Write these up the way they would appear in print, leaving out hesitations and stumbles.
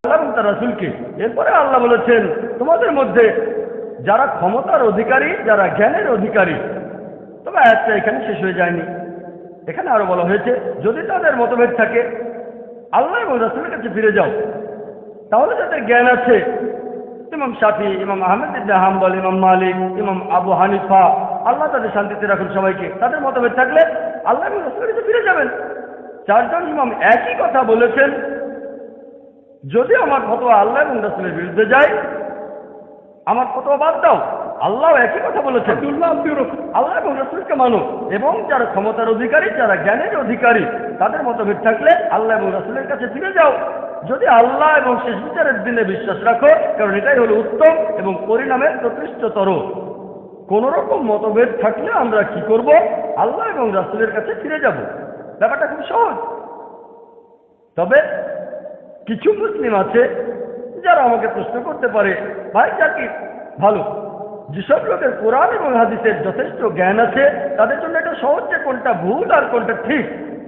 আল্লাহ এবং তার রাসূলকে। এরপরে আল্লাহ বলেছেন, তোমাদের মধ্যে যারা ক্ষমতার অধিকারী, যারা জ্ঞানের অধিকারী। তবে আয়াতটা এখানে শেষ হয়ে যায়নি, এখানে আরো বলা হয়েছে, যদি তাদের মতভেদ থাকে আল্লাহ এবং রাসূলের কাছে ফিরে যাও। তাহলে যাদের জ্ঞান আছে, ইমাম শাফি, ইমাম আহমেদ ইবনে হাম্বল, ইমাম মালিক, ইমাম আবু হানিফা, আল্লাহ তাদের শান্তিতে রাখুন সবাইকে, তাদের মতভেদ থাকলে আল্লাহ এবং রাসূলের কাছে ফিরে যাবেন। চারজন ইমাম একই কথা বলেছেন, যদি আমার ফতোয়া আল্লাহ এবং রাসূলের বিরুদ্ধে যায়, আমার ফতোয়া বাদ দাও। আল্লাহ একই কথা বলেছেন, আল্লাহ এবং রাসূলকে মানো, এবং যারা ক্ষমতার অধিকারী, যারা জ্ঞানের অধিকারী, তাদের মতভেদ থাকলে আল্লাহ এবং রাসূলের কাছে ফিরে যাও। যদি আল্লাহ এবং শেষ বিচারের দিনে বিশ্বাস রাখো, কারণ এটাই হলো উত্তম এবং পরিণামের প্রকৃষ্টতর। কোন রকম মতভেদ থাকলে আমরা কি করব? আল্লাহ এবং রাসূলের কাছে ফিরে যাব। ব্যাপারটা খুব সহজ। তবে কিছু মুসলিম আছে যারা আমাকে প্রশ্ন করতে পারে, ভাই জাকির, ভালো, যেসব লোকের কোরআন এবং হাদিসের যথেষ্ট জ্ঞান আছে, তাদের জন্য এটা সহজ যে কোনটা ভুল আর কোনটা ঠিক,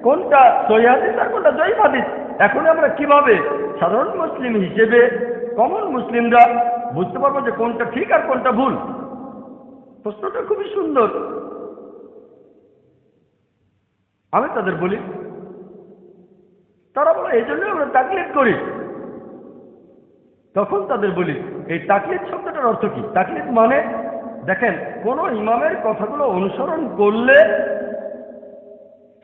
কোনটা সহিহ হাদিস আর কোনটা জয়ীফ হাদিস। এখন আমরা কিভাবে সাধারণ মুসলিম হিসেবে, কমন মুসলিমরা বুঝতে পারবো যে কোনটা ঠিক আর কোনটা ভুল? প্রশ্নটা খুবই সুন্দর। আমি তাদের বলি, তারা বলে এই জন্য আমরা তাকলিদ করি। তখন তাদের বলি, এই তাকলিদ শব্দটার অর্থ কি? তাকলিদ মানে, দেখেন, কোন ইমামের কথাগুলো অনুসরণ করলে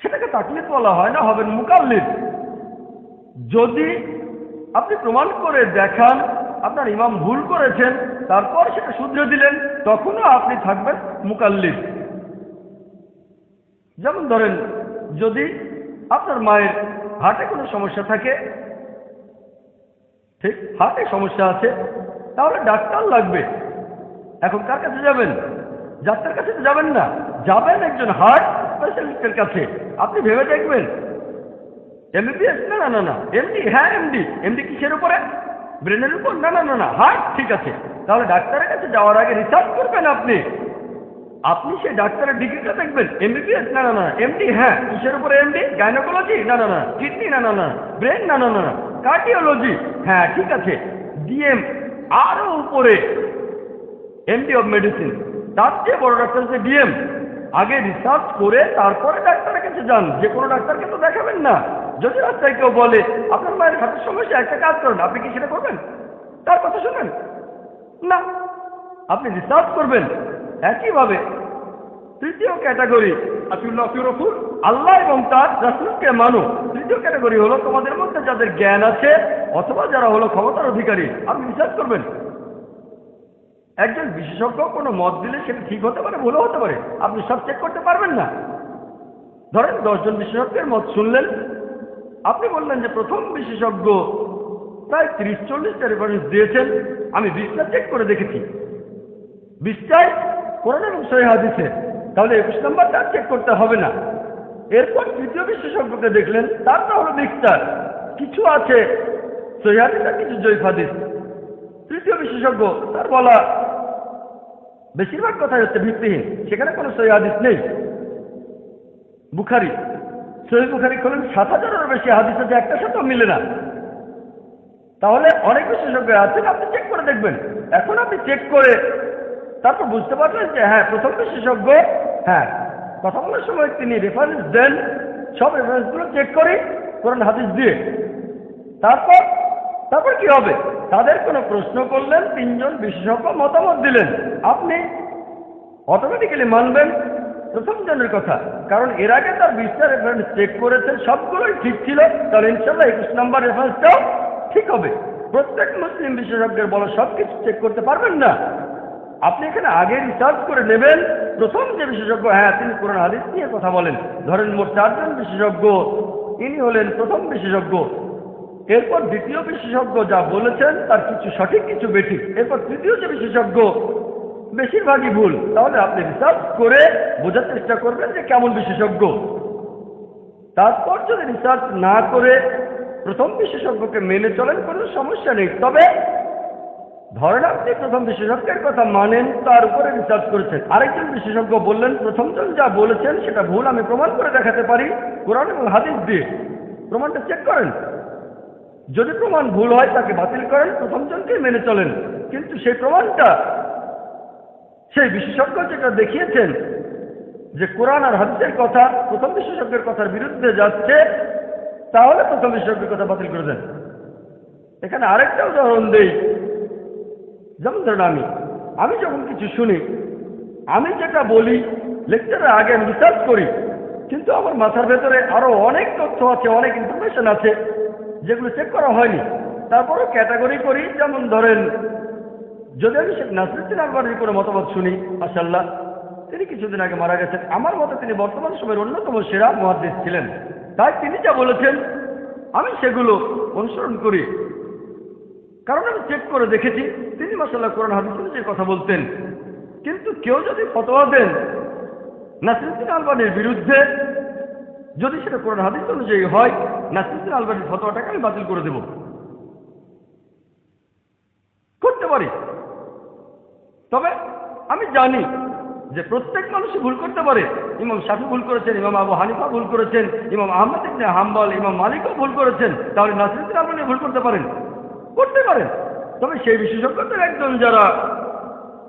সেটাকে তাকলিদ বলা হয় না, হবেন মুকাল্লিদ। যদি আপনি প্রমাণ করে দেখান আপনার ইমাম ভুল করেছেন, তারপর সেটা শুধরে দিলেন, তখনও আপনি থাকবেন মুকাল্লিদ। যেমন ধরেন, যদি আপনার মায়ের হার্টে কোনো সমস্যা থাকে, ঠিক হার্টে সমস্যা আছে, তাহলে ডাক্তার লাগবে। এখন কার কাছে যাবেন? ডাক্তার কাছে তো যাবেন না, যাবেন একজন হার্ট স্পেশালিস্টের কাছে। আপনি ভেবে দেখবেন এমবিবিএস, না না না না, এমডি, হ্যাঁ এমডি। এমডি কিসের উপরে? ব্রেনের উপর? না না না না, হার্ট। ঠিক আছে, তাহলে ডাক্তারের কাছে যাওয়ার আগে রিসার্চ করবেন। আপনি সেই ডাক্তারের ডিগ্রিটা দেখবেন, এমবিবিএস, না না না, এমডি, হ্যাঁ কিসের উপরে এমডি? গাইনোকোলজি, না না না, কিডনি, না না না, ব্রেন, না না না, কার্ডিওলজি, হ্যাঁ ঠিক আছে, ডিএম, আরো উপরে এমডি অফ মেডিসিন, তার চেয়ে বড় ডাক্তার হচ্ছে ডিএম। আগে রিসার্চ করে তারপরে ডাক্তারের কাছে যান। যে কোনো ডাক্তারকে তো দেখাবেন না। যদি রাস্তায় কেউ বলে আপনার মায়ের হাতের সমস্যা, একটা কাজ করেন, আপনি কি সেটা করবেন? তার কথা শুনবেন না, আপনি রিসার্চ করবেন। একইভাবে তৃতীয় ক্যাটাগরি, আল্লাহ এবং তার রাসূলকে মানো। তৃতীয় ক্যাটাগরি হলো তোমাদের মধ্যে যাদের জ্ঞান আছে অথবা যারা হলো ক্ষমতার অধিকারী, আপনি রিসার্চ করবেন। একজন বিশেষজ্ঞ কোনো মত দিলে সেটা ঠিক হতে পারে, ভুলও হতে পারে, আপনি সব চেক করতে পারবেন না। ধরেন 10 জন বিশেষজ্ঞের মত শুনলেন, আপনি বললেন যে প্রথম বিশেষজ্ঞ প্রায় 30-40টা রেফারেন্স দিয়েছেন, আমি 20টা চেক করে দেখেছি, 20টায় কোরআন এবং সহিহ হাদিসে, তাহলে 21 নম্বরটা চেক করতে হবে না। এরপর তৃতীয় বিশেষজ্ঞকে দেখলেন, তারটা হলো মিক্সচার, কিছু আছে সহিহ হাদিস আর কিছু জয়ীফ হাদিস। তৃতীয় বিশেষজ্ঞ, তার বলা বেশিরভাগ কথাই হচ্ছে ভিত্তিহীন, সেখানে কোনো সহিহ হাদিস নেই। বুখারী, সহিহ বুখারী খোলেন, 7000-এরও বেশি হাদিস আছে, একটা সাথেও মিলে না। তাহলে অনেক বিশেষজ্ঞ আছেন, আপনি চেক করে দেখবেন। এখন আপনি চেক করে তারপর বুঝতে পারলেন যে হ্যাঁ প্রথম বিশেষজ্ঞ, হ্যাঁ কথা বলার সময় তিনি রেফারেন্স দেন, সব রেফারেন্সগুলো চেক করি কোরআন হাদিস দিয়ে। তারপর কি হবে? তাদের কোনো প্রশ্ন করলেন, 3 জন বিশেষজ্ঞ মতামত দিলেন, আপনি অটোমেটিক্যালি মানবেন প্রথম জনের কথা, কারণ এর আগে তার 20টা রেফারেন্স চেক করেছেন, সবগুলোই ঠিক ছিল। তাহলে ইনশাআল্লাহ 21 নম্বর রেফারেন্সটাও ঠিক হবে। প্রত্যেক মুসলিম বিশেষজ্ঞের বলা সব কিছু চেক করতে পারবেন না। আপনি এখানে আগে রিসার্চ করে নেবেন। প্রথম যে বিশেষজ্ঞ, হ্যাঁ তিনি কোরআন হাদিস নিয়ে কথা বলেন, ধরেন মোট 4 জন বিশেষজ্ঞ, ইনি হলেন প্রথম বিশেষজ্ঞ। এরপর দ্বিতীয় বিশেষজ্ঞ যা বলেছেন তার কিছু সঠিক কিছু বেঠিক। এরপর তৃতীয় যে বিশেষজ্ঞ, বেশিরভাগই ভুল। তাহলে আপনি রিসার্চ করে বোঝার চেষ্টা করবেন যে কেমন বিশেষজ্ঞ। তারপর যদি রিসার্চ না করে প্রথম বিশেষজ্ঞকে মেনে চলেন, কোনো সমস্যা নেই। তবে ধরেন আপনি প্রথম বিশেষজ্ঞের কথা মানেন, তার উপরে রিসার্চ করেছেন, আরেকজন বিশেষজ্ঞ বললেন প্রথমজন যা বলেছেন সেটা ভুল, আমি প্রমাণ করে দেখাতে পারি কোরআন এবং হাদিস দিয়ে, প্রমাণটা চেক করেন। যদি প্রমাণ ভুল হয় তাকে বাতিল করেন, প্রথম জনকেই মেনে চলেন। কিন্তু সেই প্রমাণটা সেই বিশেষজ্ঞ যেটা দেখিয়েছেন যে কোরআন আর হাদিসের কথা প্রথম বিশেষজ্ঞের কথার বিরুদ্ধে যাচ্ছে, তাহলে প্রথম বিশেষজ্ঞের কথা বাতিল করে দেন। এখানে আরেকটা উদাহরণ দেই। যেমন ধরেন আমি যখন কিছু শুনি, আমি যেটা বলি লেকচারের আগে আমি রিসার্চ করি, কিন্তু আমার মাথার ভেতরে আরো অনেক তথ্য আছে, অনেক ইনফরমেশন আছে যেগুলো চেক করা হয়নি। তারপরেও ক্যাটাগরি করি। যেমন ধরেন, যদি আমি শেখ নাসিরুদ্দিন আলবানীর কোনো মতামত শুনি, মাশাআল্লাহ তিনি কিছুদিন আগে মারা গেছেন, আমার মতে তিনি বর্তমান সময়ের অন্যতম সেরা মুহাদ্দিস ছিলেন। তাই তিনি যা বলেছেন আমি সেগুলো অনুসরণ করি, কারণ আমি চেক করে দেখেছি তিনি মাশাআল্লাহ কোরআন হাদিস অনুযায়ী কথা বলতেন। কিন্তু কেউ যদি ফতোয়া দেন নাসিরুদ্দিন আলবানীর বিরুদ্ধে, যদি সেটা কোরআন হাদিস অনুযায়ী হয়, নাসিরুদ্দিন আলবানীর ফতোয়াটাকে আমি বাতিল করে দেব, করতে পারি। তবে আমি জানি যে প্রত্যেক মানুষই ভুল করতে পারে। ইমাম শাফি ভুল করেছেন, ইমাম আবু হানিফা ভুল করেছেন, ইমাম আহমদ ইবনে হাম্বল, ইমাম মালিকও ভুল করেছেন। তাহলে নাসিরুদ্দিন আলবানী ভুল করতে পারেন, করতে পারেন। তবে সেই বিশেষজ্ঞদের একজন যারা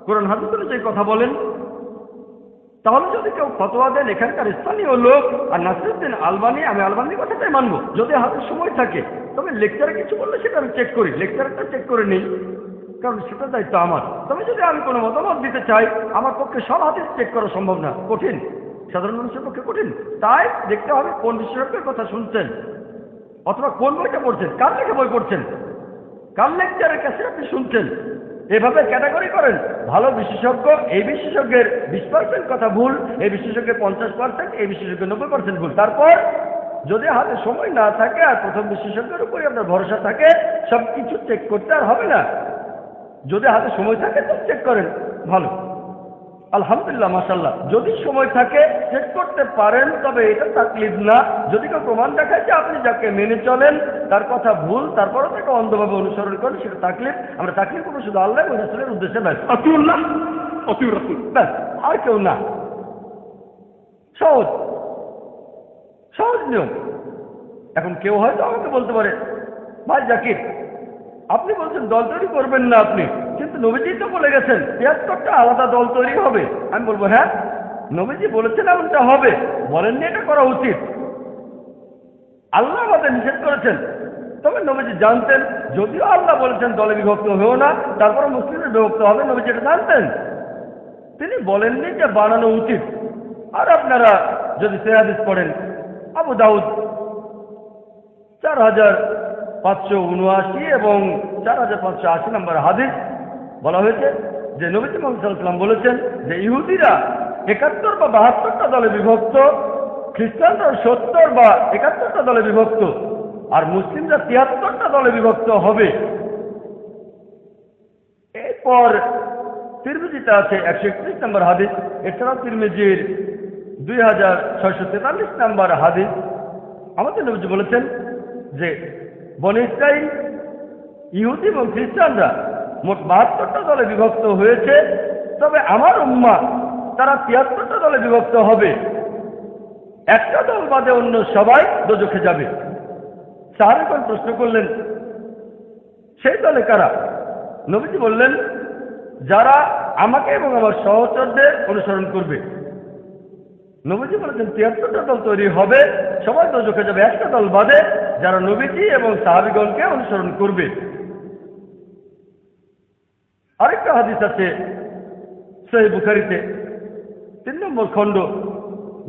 কোরআন হাদিস অনুযায়ী কথা বলেন, তাহলে যদি কেউ ফতোয়া দেন এখানকার স্থানীয় লোক আর নাসিরুদ্দিন আলবানী, আমি আলবানীর কথাটাই মানবো যদি হাতে সময় থাকে। তবে লেকচারে কিছু বললে সেটা আমি চেক করি, লেকচারটা চেক করে নিই, কারণ সেটা দায়িত্ব আমার। তবে যদি আমি কোনো মতামত দিতে চাই, আমার পক্ষে সব হাদিস চেক করা সম্ভব না, কঠিন, সাধারণ মানুষের পক্ষে কঠিন। তাই দেখতে হবে কোন বিশেষজ্ঞের কথা শুনছেন, অথবা কোন বইটা পড়ছেন, কার লেখা বই পড়ছেন, কার লেকচারের কাছে আপনি শুনছেন। এভাবে ক্যাটাগরি করেন। ভালো বিশেষজ্ঞ, এই বিশেষজ্ঞের 20% কথা ভুল, এই বিশেষজ্ঞের 50%, এই বিশেষজ্ঞের 90% ভুল। তারপর যদি হাতে সময় না থাকে আর প্রথম বিশেষজ্ঞের উপরে আপনার ভরসা থাকে, সব কিছু চেক করতে আর হবে না। যদি হাতে সময় থাকে তো চেক করেন, ভালো, আলহামদুলিল্লাহ, মাশাআল্লাহ। যদি সময় থাকে চেক করতে পারেন, তবে এটা তাকলিদ না। যদি কেউ প্রমাণ দেখায় যে আপনি যাকে মেনে চলেন তার কথা ভুল, তারপরও তাকে অন্ধভাবে অনুসরণ করেন, সেটা তাকলিদ। আমরা তাকলিদ করবো শুধু আল্লাহ ও রাসূলের উদ্দেশ্যে, ব্যাস, আতিউল্লাহ আতিউর রাসূল, ব্যাস, আর কেউ না। সহজ সহজ নিয়ম। এখন কেউ হয়তো আমাকে বলতে পারে, ভাই জাকির আপনি বলছেন দল তৈরি করবেন না আপনি, কিন্তু নবীজি তো বলে গেছেন ৭৩টা আলাদা দল তৈরি হবে। আমি বলবো হ্যাঁ, নবীজি বলেছেন এমনটা হবে, বলেননি এটা করা উচিত। আল্লাহ আমাদের নিষেধ করেছেন, তবে নবীজি জানতেন। যদিও আল্লাহ বলেছেন দলে বিভক্ত হয়েও না, তারপরে মুসলিমরা বিভক্ত হবে, নবীজি এটা জানতেন। তিনি বলেননি যে বানানো উচিত। আর আপনারা যদি সহিহ হাদিস পড়েন, আবু দাউদ 4579 এবং 4580 নম্বর হাদিস বলা হয়েছে যে নবী মুহাম্মদ সাল্লাল্লাহু আলাইহি ওয়াসাল্লাম বলেছেন যে ইহুদিরা 71 বা 72টা দলে বিভক্ত, খ্রিস্টানরা 70 বা 71টা দলে বিভক্ত, আর মুসলিমরা 73টা দলে বিভক্ত হবে। এরপর তিরমিজিতে আছে 131 নম্বর হাদিস, এছাড়াও তিরমিজির 2643 নম্বর হাদিস। আমাদের নবীজি বলেছেন যে বনী ইসরাঈল, ইহুদি এবং খ্রিস্টানরা মোট 72টা দলে বিভক্ত হয়েছে, তবে আমার উম্মাহ তারা 73টা দলে বিভক্ত হবে। একটা দল বাদে অন্য সবাই দোজখে যাবে। সাহাবীগণ প্রশ্ন করলেন, সেই দলে কারা? নবীজি বললেন, যারা আমাকে এবং আমার সহচরদের অনুসরণ করবে। নবীজি বলেছেন 73টা দল তৈরি হবে, সবাই দোজখে যাবে, একটা দল বাদে, যারা নবীজি এবং সাহাবীগণকে অনুসরণ করবে। আরেকটা হাদিস আছে সহিহ বুখারীতে 3 নম্বর খণ্ড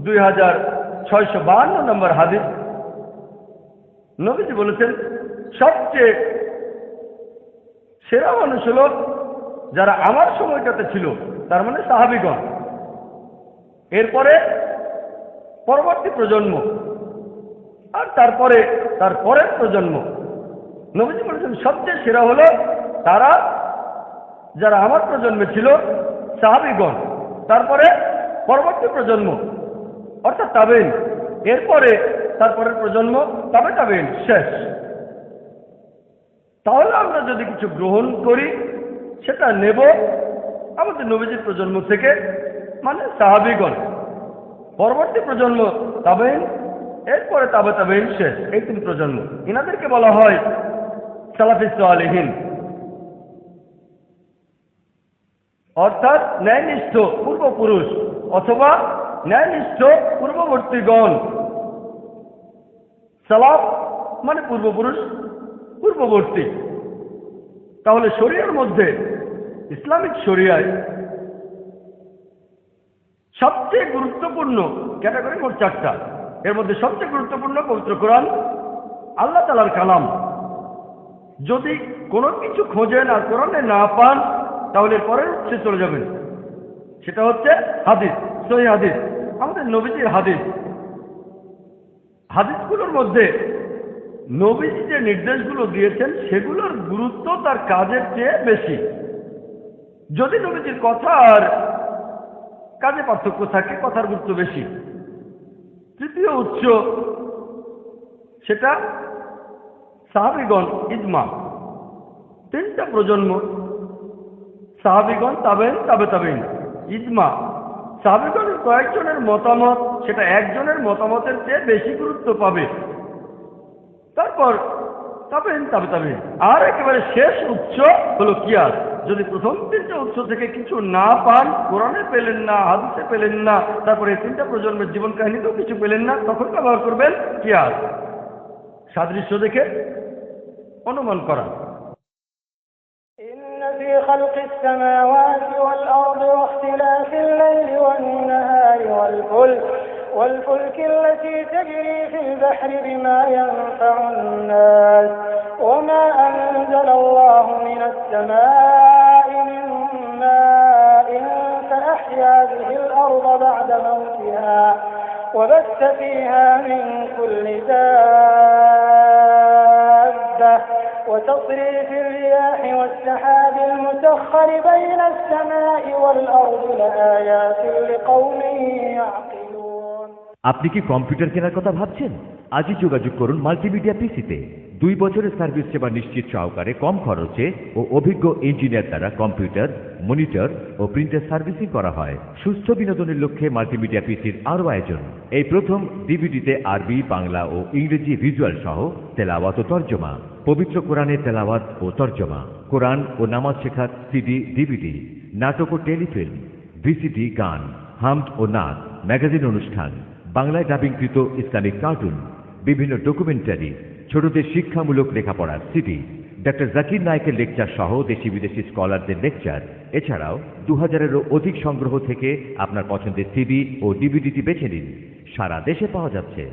2652 নম্বর হাদিস। নবীজি বলেছেন সবচেয়ে সেরা মানুষ হলো যারা আমার সময়টাতে ছিল, তার মানে সাহাবীগণ। এরপরে পরবর্তী প্রজন্ম, আর তারপরে তার পরের প্রজন্ম। নবীজি বলেছেন সবচেয়ে সেরা হলো তারা যারা আমার প্রজন্মে ছিল, সাহাবীগণ, তারপরে পরবর্তী প্রজন্ম অর্থাৎ তাবেঈন, এরপরে তারপরের প্রজন্ম, তবে তাবেঈন, শেষ। তাহলে আমরা যদি কিছু গ্রহণ করি সেটা নেব আমাদের নবীজির প্রজন্ম থেকে, মানে সাহাবীগণ, পরবর্তী প্রজন্ম তাবেঈন, এরপরে তাবে তাবেঈন, শেষ। এই 3 প্রজন্ম, এনাদেরকে বলা হয় সালাফিস সালেহিন, অর্থাৎ ন্যায়নিষ্ঠ পূর্বপুরুষ অথবা ন্যায়নিষ্ঠ পূর্ববর্তীগণ। সালাফ মানে পূর্বপুরুষ, পূর্ববর্তী। তাহলে শরিয়ার মধ্যে, ইসলামিক শরিয়ায় সবচেয়ে গুরুত্বপূর্ণ ক্যাটাগরি মোট 4টা। এর মধ্যে সবচেয়ে গুরুত্বপূর্ণ পবিত্র কোরআন, আল্লাহ তাআলার কালাম। যদি কোনো কিছু খোঁজেন আর কোরআনে না পান, তাহলে পরের উৎসে চলে যাবেন। সেটা হচ্ছে হাদিস, সহিহ হাদিস, আমাদের নবীজির হাদিস। হাদিসগুলোর মধ্যে নবীজি যে নির্দেশগুলো দিয়েছেন সেগুলোর গুরুত্ব তার কাজের চেয়ে বেশি। যদি নবীজির কথা আর কাজে পার্থক্য থাকে, কথার গুরুত্ব বেশি। তৃতীয় উৎস সেটা সাহাবীগণ, ইজমা। 3টা প্রজন্ম, সাহাবীগণ, তাবেঈন, তাবে তাবেঈন, ইজমা। সাহাবীগণের কয়েকজনের মতামত, সেটা একজনের মতামতের চেয়ে বেশি গুরুত্ব পাবে। তারপর তাবেঈন, তাবে তাবেঈন। আর একেবারে শেষ উৎস হলো কিয়াস। যদি প্রথম 3টা উৎস থেকে কিছু না পান, কোরআনে পেলেন না, হাদিসে পেলেন না, তারপরে 3টা প্রজন্মের জীবন কাহিনীতেও কিছু পেলেন না, তখন ব্যবহার করবেন কিয়াস, সাদৃশ্য দেখে অনুমান করা। إن في خلق السماوات والأرض واختلاف الليل والنهار والفلك التي تجري في البحر بما ينفع الناس وما أنزل الله من السماء من ماء فأحيا به الأرض بعد موتها وبث فيها من كل دابة وتصريف الرياح والسحاب المسخر بين السماء والأرض لآيات لقوم يعقلون। আপনি কি কম্পিউটার কেনার কথা ভাবছেন? আজই যোগাযোগ করুন মাল্টিমিডিয়া পিসিতে। 2 বছরের সার্ভিস সেবা নিশ্চিত সহকারে কম খরচে ও অভিজ্ঞ ইঞ্জিনিয়ার দ্বারা কম্পিউটার, মনিটর ও প্রিন্টার সার্ভিসিং করা হয়। সুস্থ বিনোদনের লক্ষ্যে মাল্টিমিডিয়া পিসির আরও আয়োজন। এই প্রথম ডিভিডিতে আরবি, বাংলা ও ইংরেজি ভিজুয়াল সহ তেলাওয়াত ও তর্জমা, পবিত্র কোরআনের তেলাওয়াত ও তর্জমা, কোরআন ও নামাজ শেখার সিডি, ডিভিডি, নাটক ও টেলিফিল্ম, ভিসিডি, গান, হামদ ও নাচ, ম্যাগাজিন অনুষ্ঠান, বাংলায় ডাবিংকৃত ইসলামিক কার্টুন, বিভিন্ন ডকুমেন্টারি, ছোটদের শিক্ষামূলক লেখাপড়ার সিডি, ডক্টর জাকির নায়েকের লেকচার সহ দেশি বিদেশি স্কলারদের লেকচার। এছাড়াও 2000-এরও অধিক সংগ্রহ থেকে আপনার পছন্দের সিডি ও ডিভিডিটি বেছে নিন। সারা দেশে পাওয়া যাচ্ছে।